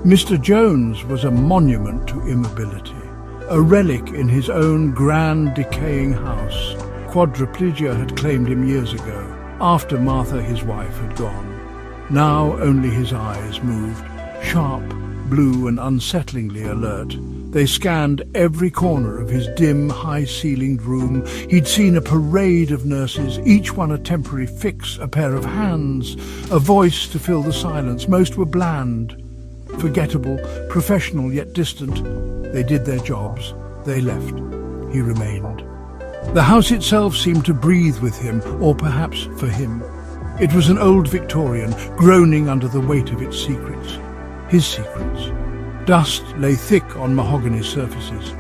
Mr. Jones was a monument to immobility, a relic in his own grand decaying house. Quadriplegia had claimed him years ago, after Martha, his wife, had gone. Now only his eyes moved, sharp, blue and unsettlingly alert. They scanned every corner of his dim, high-ceilinged room. He'd seen a parade of nurses, each one a temporary fix, a pair of hands, a voice to fill the silence. Most were bland, forgettable, professional yet distant. They did their jobs. They left. He remained. The house itself seemed to breathe with him, or perhaps for him. It was an old Victorian, groaning under the weight of its secrets. His secrets. Dust lay thick on mahogany surfaces.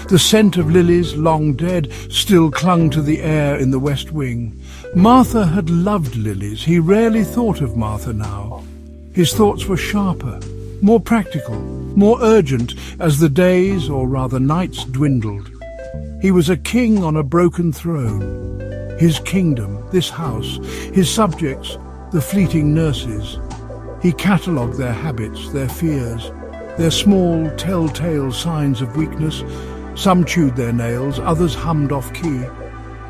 The scent of lilies, long dead, still clung to the air in the west wing. Martha had loved lilies. He rarely thought of Martha now. His thoughts were sharper, more practical, more urgent as the days, or rather nights, dwindled. He was a king on a broken throne. His kingdom, this house, his subjects, the fleeting nurses. He catalogued their habits, their fears, their small, telltale signs of weakness. Some chewed their nails, others hummed off-key.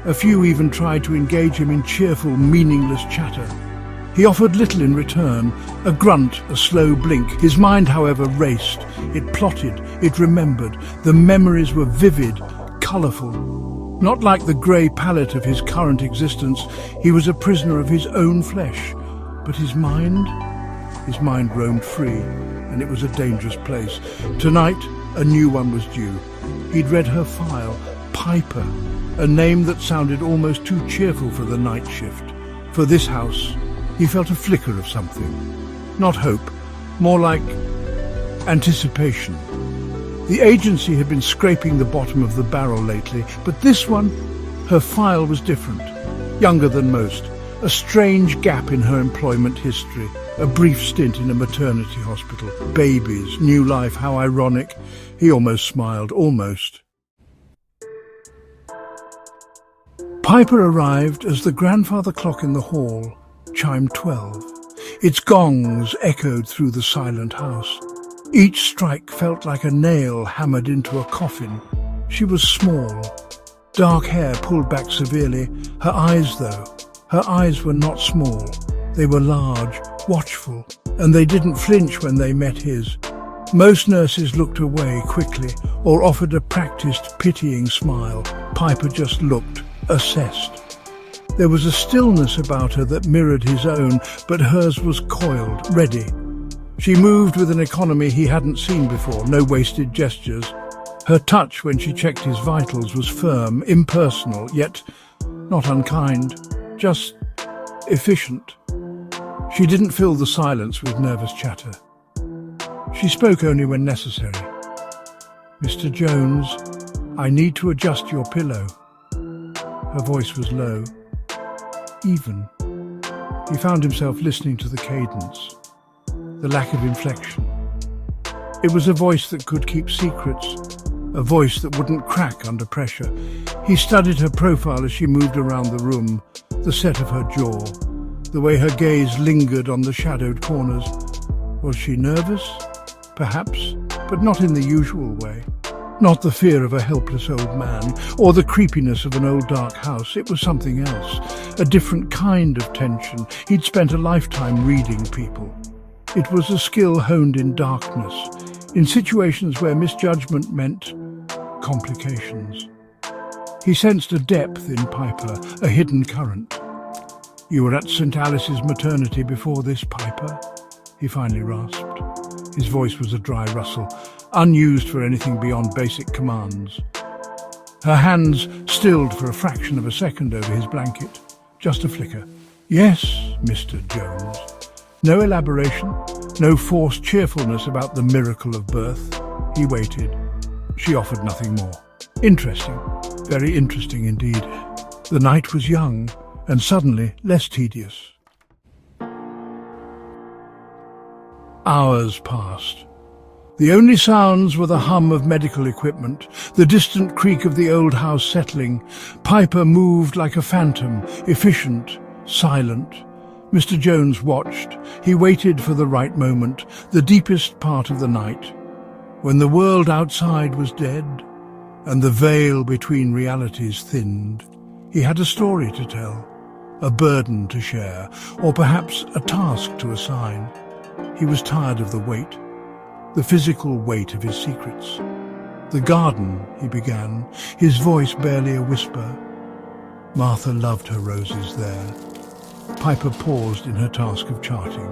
A few even tried to engage him in cheerful, meaningless chatter. He offered little in return, a grunt, a slow blink. His mind, however, raced. It plotted, it remembered. The memories were vivid, colourful. Not like the grey palette of his current existence, he was a prisoner of his own flesh. But his mind roamed free, and it was a dangerous place. Tonight, a new one was due. He'd read her file, Piper, a name that sounded almost too cheerful for the night shift. For this house, he felt a flicker of something. Not hope, more like anticipation. The agency had been scraping the bottom of the barrel lately, but this one, her file was different. Younger than most, a strange gap in her employment history, a brief stint in a maternity hospital, babies, new life, how ironic. He almost smiled, almost. Piper arrived as the grandfather clock in the hall chimed 12. Its gongs echoed through the silent house. Each strike felt like a nail hammered into a coffin. She was small, dark hair pulled back severely. Her eyes, though, her eyes were not small. They were large, watchful, and they didn't flinch when they met his. Most nurses looked away quickly or offered a practiced, pitying smile. Piper just looked, assessed. There was a stillness about her that mirrored his own, but hers was coiled, ready. She moved with an economy he hadn't seen before, no wasted gestures. Her touch when she checked his vitals was firm, impersonal, yet not unkind, just efficient. She didn't fill the silence with nervous chatter. She spoke only when necessary. "Mr. Jones, I need to adjust your pillow." Her voice was low, even. He found himself listening to the cadence, the lack of inflection. It was a voice that could keep secrets, a voice that wouldn't crack under pressure. He studied her profile as she moved around the room, the set of her jaw, the way her gaze lingered on the shadowed corners. Was she nervous? Perhaps, but not in the usual way. Not the fear of a helpless old man, or the creepiness of an old dark house. It was something else, a different kind of tension. He'd spent a lifetime reading people. It was a skill honed in darkness, in situations where misjudgment meant complications. He sensed a depth in Piper, a hidden current. "You were at St. Alice's maternity before this, Piper?" he finally rasped. His voice was a dry rustle, unused for anything beyond basic commands. Her hands stilled for a fraction of a second over his blanket. Just a flicker. "Yes, Mr. Jones." No elaboration, no forced cheerfulness about the miracle of birth. He waited. She offered nothing more. Interesting, very interesting indeed. The night was young, and suddenly less tedious. Hours passed. The only sounds were the hum of medical equipment, the distant creak of the old house settling. Piper moved like a phantom, efficient, silent. Mr. Jones watched. He waited for the right moment, the deepest part of the night, when the world outside was dead and the veil between realities thinned. He had a story to tell, a burden to share, or perhaps a task to assign. He was tired of the weight, the physical weight of his secrets. "The garden," he began, his voice barely a whisper. Martha loved her roses there. Piper paused in her task of charting.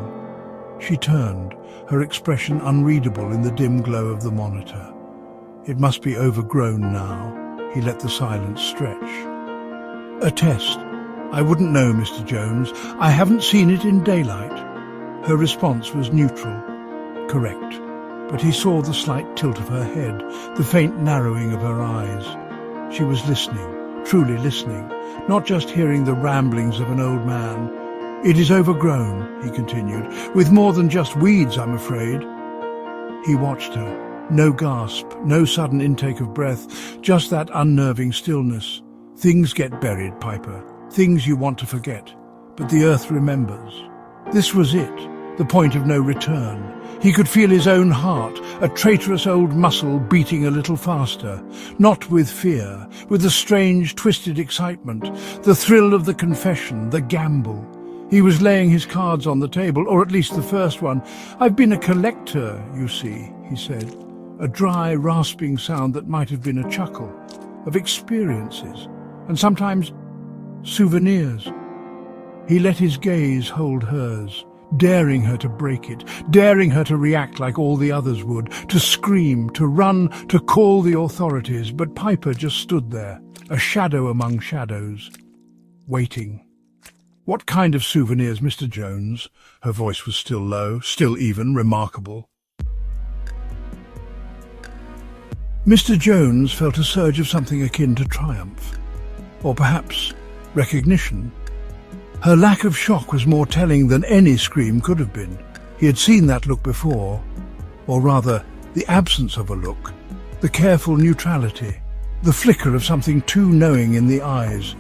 She turned, her expression unreadable in the dim glow of the monitor. It must be overgrown now. He let the silence stretch. "A test. I wouldn't know, Mr. Jones. I haven't seen it in daylight." Her response was neutral, correct, but he saw the slight tilt of her head, the faint narrowing of her eyes. She was listening, truly listening, not just hearing the ramblings of an old man. "It is overgrown," he continued, "with more than just weeds, I'm afraid." He watched her. No gasp, no sudden intake of breath, just that unnerving stillness. Things get buried, Piper. Things you want to forget. But the earth remembers. This was it, the point of no return. He could feel his own heart, a traitorous old muscle beating a little faster. Not with fear, with a strange, twisted excitement. The thrill of the confession, the gamble. He was laying his cards on the table, or at least the first one. "I've been a collector, you see," he said. A dry, rasping sound that might have been a chuckle. Of experiences, and sometimes souvenirs. He let his gaze hold hers, daring her to break it, daring her to react like all the others would, to scream, to run, to call the authorities. But Piper just stood there, a shadow among shadows, waiting. "What kind of souvenirs, Mr. Jones?" Her voice was still low, still even, remarkable. Mr. Jones felt a surge of something akin to triumph, or perhaps recognition. Her lack of shock was more telling than any scream could have been. He had seen that look before, or rather, the absence of a look, the careful neutrality, the flicker of something too knowing in the eyes.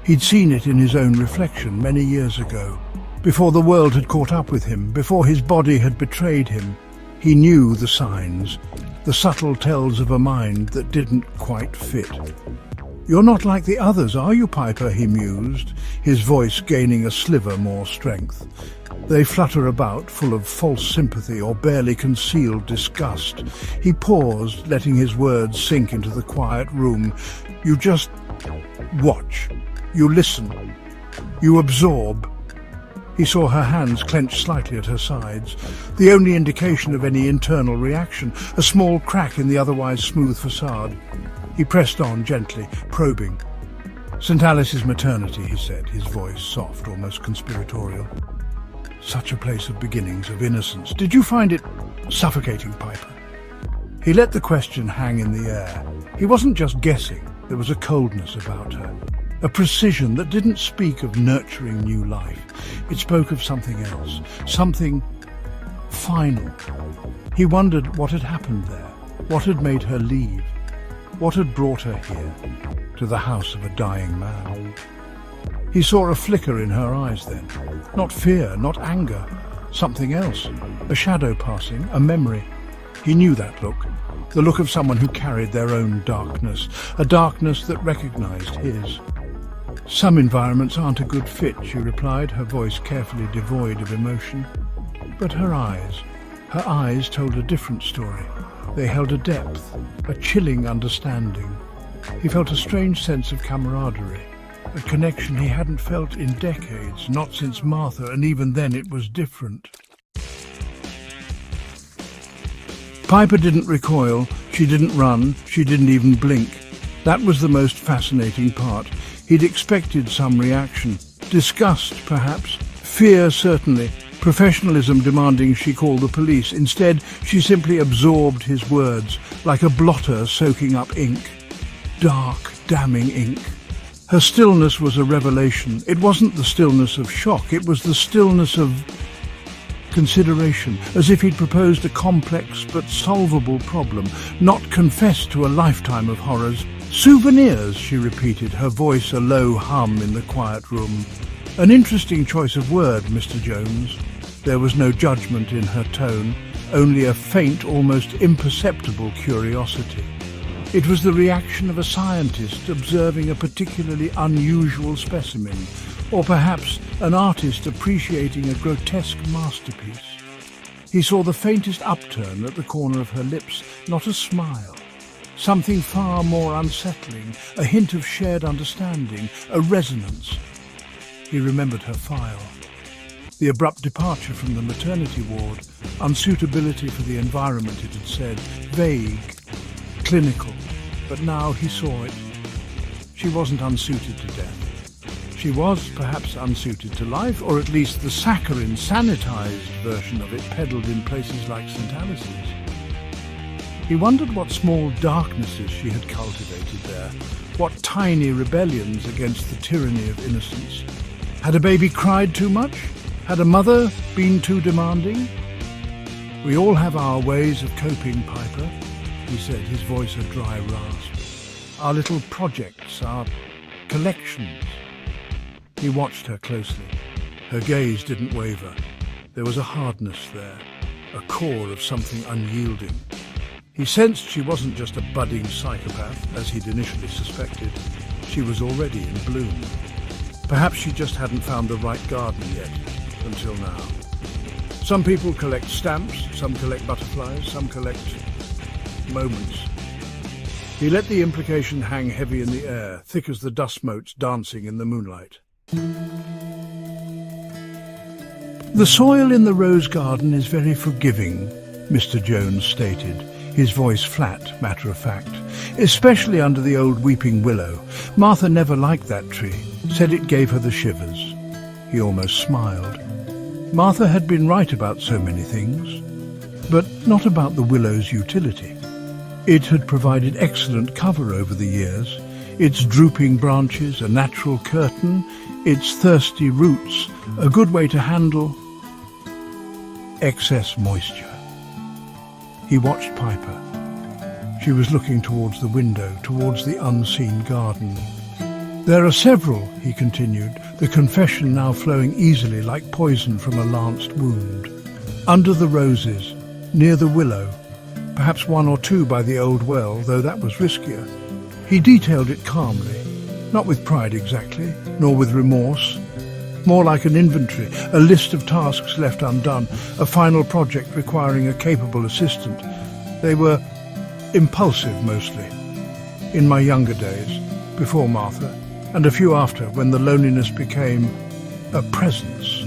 He'd seen it in his own reflection many years ago, before the world had caught up with him, before his body had betrayed him. He knew the signs, the subtle tells of a mind that didn't quite fit. "You're not like the others, are you, Piper?" he mused, his voice gaining a sliver more strength. "They flutter about, full of false sympathy or barely concealed disgust." He paused, letting his words sink into the quiet room. "You just watch. You listen. You absorb." He saw her hands clenched slightly at her sides, the only indication of any internal reaction, a small crack in the otherwise smooth facade. He pressed on gently, probing. "St. Alice's maternity," he said, his voice soft, almost conspiratorial. "Such a place of beginnings, of innocence. Did you find it suffocating, Piper?" He let the question hang in the air. He wasn't just guessing. There was a coldness about her, a precision that didn't speak of nurturing new life. It spoke of something else, something final. He wondered what had happened there, what had made her leave, what had brought her here, to the house of a dying man. He saw a flicker in her eyes then, not fear, not anger, something else, a shadow passing, a memory. He knew that look, the look of someone who carried their own darkness, a darkness that recognized his. "Some environments aren't a good fit," she replied, her voice carefully devoid of emotion. But her eyes told a different story. They held a depth, a chilling understanding. He felt a strange sense of camaraderie, a connection he hadn't felt in decades, not since Martha, and even then it was different. Piper didn't recoil, she didn't run, she didn't even blink. That was the most fascinating part. He'd expected some reaction. Disgust, perhaps. Fear, certainly. Professionalism demanding she call the police. Instead, she simply absorbed his words, like a blotter soaking up ink. Dark, damning ink. Her stillness was a revelation. It wasn't the stillness of shock, it was the stillness of consideration, as if he'd proposed a complex but solvable problem, not confessed to a lifetime of horrors. "Souvenirs," she repeated, her voice a low hum in the quiet room. "An interesting choice of word, Mr. Jones." There was no judgment in her tone, only a faint, almost imperceptible curiosity. It was the reaction of a scientist observing a particularly unusual specimen, or perhaps an artist appreciating a grotesque masterpiece. He saw the faintest upturn at the corner of her lips, not a smile. Something far more unsettling, a hint of shared understanding, a resonance. He remembered her file. The abrupt departure from the maternity ward, unsuitability for the environment, it had said, vague, clinical, but now he saw it. She wasn't unsuited to death. She was perhaps unsuited to life, or at least the saccharine, sanitized version of it peddled in places like St. Alice's. He wondered what small darknesses she had cultivated there, what tiny rebellions against the tyranny of innocence. Had a baby cried too much? Had a mother been too demanding? "We all have our ways of coping, Piper," he said, his voice a dry rasp. "Our little projects, our collections." He watched her closely. Her gaze didn't waver. There was a hardness there, a core of something unyielding. He sensed she wasn't just a budding psychopath, as he'd initially suspected. She was already in bloom. Perhaps she just hadn't found the right garden yet, until now. Some people collect stamps, some collect butterflies, some collect moments. He let the implication hang heavy in the air, thick as the dust motes dancing in the moonlight. "The soil in the rose garden is very forgiving," Mr. Jones stated, his voice flat, matter-of-fact, "especially under the old weeping willow. Martha never liked that tree, said it gave her the shivers." He almost smiled. Martha had been right about so many things, but not about the willow's utility. It had provided excellent cover over the years, its drooping branches a natural curtain, its thirsty roots a good way to handle excess moisture. He watched Piper. She was looking towards the window, towards the unseen garden. "There are several," he continued, the confession now flowing easily like poison from a lanced wound. "Under the roses, near the willow, perhaps one or two by the old well, though that was riskier." He detailed it calmly, not with pride exactly, nor with remorse. More like an inventory, a list of tasks left undone, a final project requiring a capable assistant. They were impulsive mostly. In my younger days, before Martha, and a few after, when the loneliness became a presence.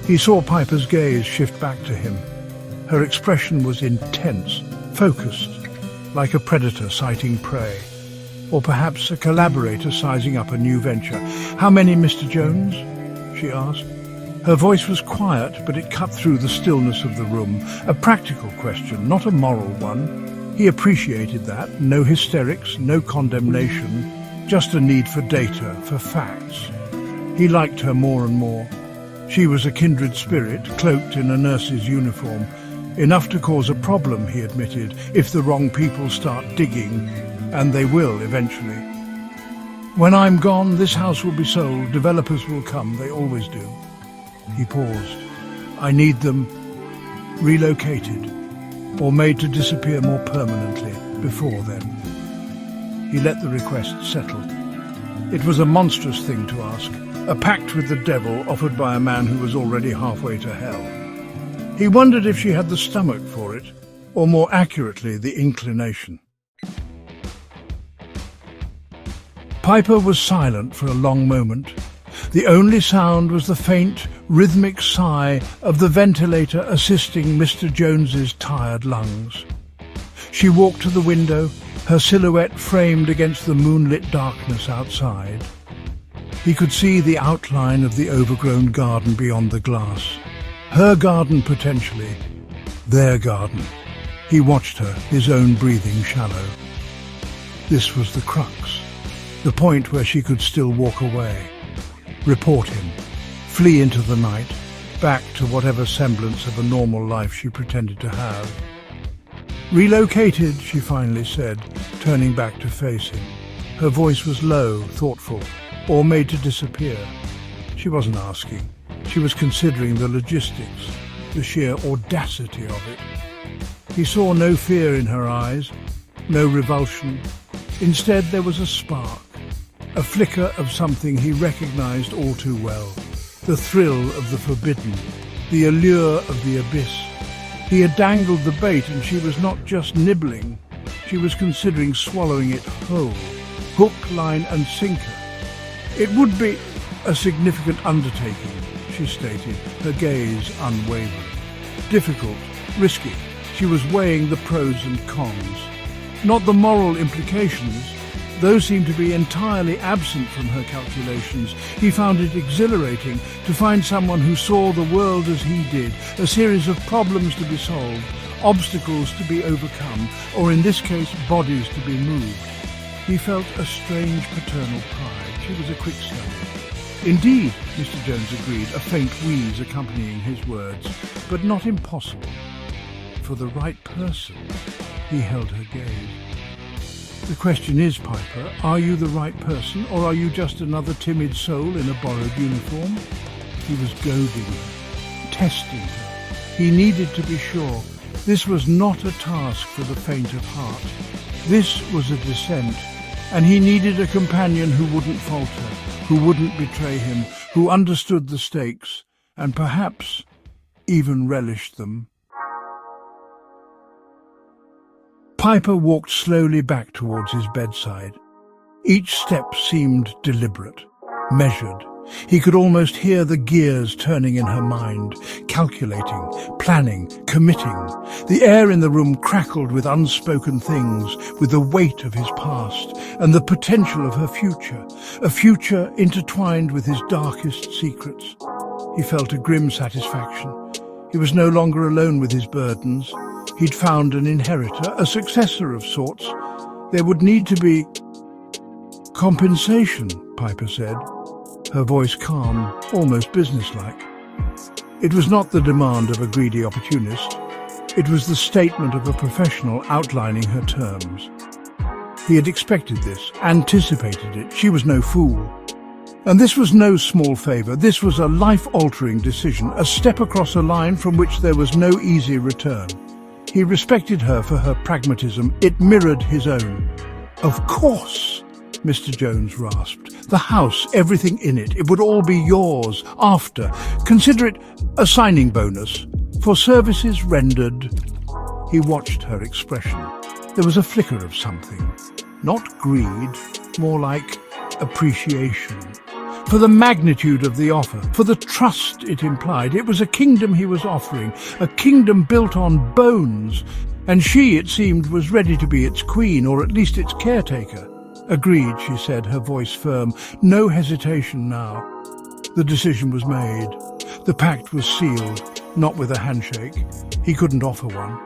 He saw Piper's gaze shift back to him. Her expression was intense, focused, like a predator sighting prey. Or perhaps a collaborator sizing up a new venture. "How many, Mr. Jones?" she asked. Her voice was quiet, but it cut through the stillness of the room. A practical question, not a moral one. He appreciated that. No hysterics, no condemnation, just a need for data, for facts. He liked her more and more. She was a kindred spirit, cloaked in a nurse's uniform. Enough to cause a problem, he admitted, if the wrong people start digging, and they will eventually. "When I'm gone, this house will be sold. Developers will come, they always do." He paused. "I need them relocated, or made to disappear more permanently before then." He let the request settle. It was a monstrous thing to ask, a pact with the devil offered by a man who was already halfway to hell. He wondered if she had the stomach for it, or more accurately, the inclination. Piper was silent for a long moment. The only sound was the faint, rhythmic sigh of the ventilator assisting Mr. Jones's tired lungs. She walked to the window, her silhouette framed against the moonlit darkness outside. He could see the outline of the overgrown garden beyond the glass. Her garden potentially, their garden. He watched her, his own breathing shallow. This was the crux, the point where she could still walk away, report him, flee into the night, back to whatever semblance of a normal life she pretended to have. "Relocated," she finally said, turning back to face him. Her voice was low, thoughtful, or made to disappear. She wasn't asking. She was considering the logistics. the sheer audacity of it. He saw no fear in her eyes, no revulsion. Instead, there was a spark, a flicker of something he recognized all too well. The thrill of the forbidden, the allure of the abyss. He had dangled the bait and she was not just nibbling. She was considering swallowing it whole, hook, line and sinker. It would be a significant undertaking, she stated, her gaze unwavering. Difficult, risky. She was weighing the pros and cons. Not the moral implications. Those seemed to be entirely absent from her calculations. He found it exhilarating to find someone who saw the world as he did, a series of problems to be solved, obstacles to be overcome, or in this case, bodies to be moved. He felt a strange paternal pride. She was a quick study. Indeed, Mr. Jones agreed, a faint wheeze accompanying his words, but not impossible. For the right person, he held her gaze. The question is, Piper, are you the right person, or are you just another timid soul in a borrowed uniform? He was goading her, testing her. He needed to be sure. This was not a task for the faint of heart. This was a descent, and he needed a companion who wouldn't falter, who wouldn't betray him, who understood the stakes, and perhaps even relished them. Piper walked slowly back towards his bedside. Each step seemed deliberate, measured. He could almost hear the gears turning in her mind, calculating, planning, committing. The air in the room crackled with unspoken things, with the weight of his past and the potential of her future, a future intertwined with his darkest secrets. He felt a grim satisfaction. He was no longer alone with his burdens. He'd found an inheritor, a successor of sorts. There would need to be compensation, Piper said, her voice calm, almost businesslike. It was not the demand of a greedy opportunist. It was the statement of a professional outlining her terms. He had expected this, anticipated it. She was no fool. And this was no small favor. This was a life-altering decision, a step across a line from which there was no easy return. He respected her for her pragmatism. It mirrored his own. Of course, Mr. Jones rasped. The house, everything in it, it would all be yours after. Consider it a signing bonus for services rendered. He watched her expression. There was a flicker of something. Not greed, more like appreciation. For the magnitude of the offer, for the trust it implied. It was a kingdom he was offering, a kingdom built on bones, and she, it seemed, was ready to be its queen, or at least its caretaker. Agreed, she said, her voice firm. No hesitation now. The decision was made. The pact was sealed, not with a handshake. He couldn't offer one,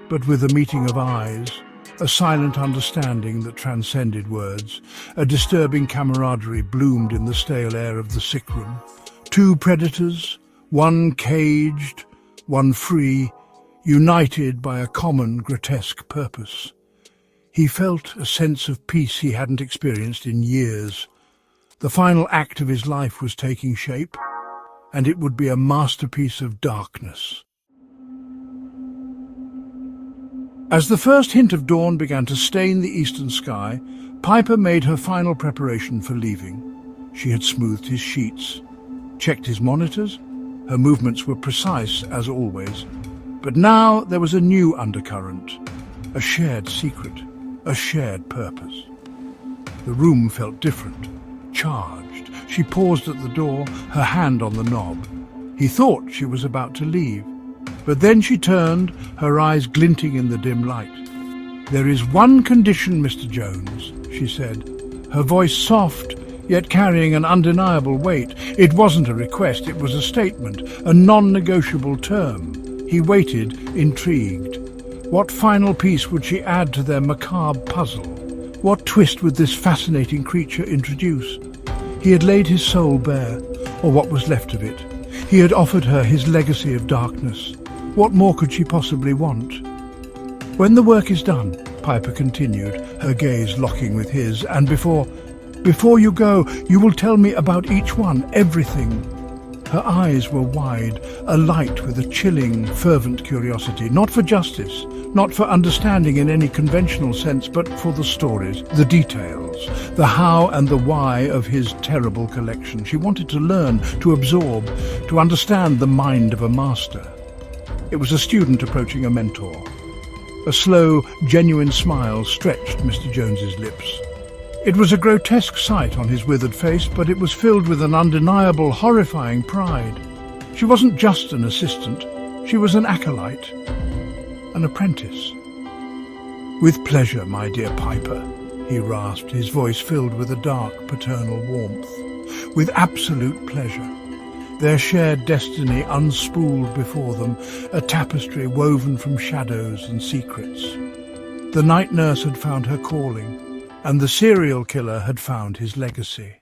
but with a meeting of eyes. A silent understanding that transcended words. A disturbing camaraderie bloomed in the stale air of the sick room. Two predators, one caged, one free, united by a common grotesque purpose. He felt a sense of peace he hadn't experienced in years. The final act of his life was taking shape, and it would be a masterpiece of darkness. As the first hint of dawn began to stain the eastern sky, Piper made her final preparation for leaving. She had smoothed his sheets, checked his monitors. Her movements were precise, as always. But now there was a new undercurrent, a shared secret, a shared purpose. The room felt different, charged. She paused at the door, her hand on the knob. He thought she was about to leave. But then she turned, her eyes glinting in the dim light. "There is one condition, Mr. Jones," she said, her voice soft, yet carrying an undeniable weight. It wasn't a request, it was a statement, a non-negotiable term. He waited, intrigued. What final piece would she add to their macabre puzzle? What twist would this fascinating creature introduce? He had laid his soul bare, or what was left of it. He had offered her his legacy of darkness. What more could she possibly want? "When the work is done," Piper continued, her gaze locking with his, "and before you go, you will tell me about each one, everything." Her eyes were wide, alight with a chilling, fervent curiosity, not for justice, not for understanding in any conventional sense, but for the stories, the details, the how and the why of his terrible collection. She wanted to learn, to absorb, to understand the mind of a master. It was a student approaching a mentor. A slow, genuine smile stretched Mr. Jones's lips. It was a grotesque sight on his withered face, but it was filled with an undeniable, horrifying pride. She wasn't just an assistant, she was an acolyte, an apprentice. "With pleasure, my dear Piper," he rasped, his voice filled with a dark, paternal warmth. "With absolute pleasure." Their shared destiny unspooled before them, a tapestry woven from shadows and secrets. The night nurse had found her calling, and the serial killer had found his legacy.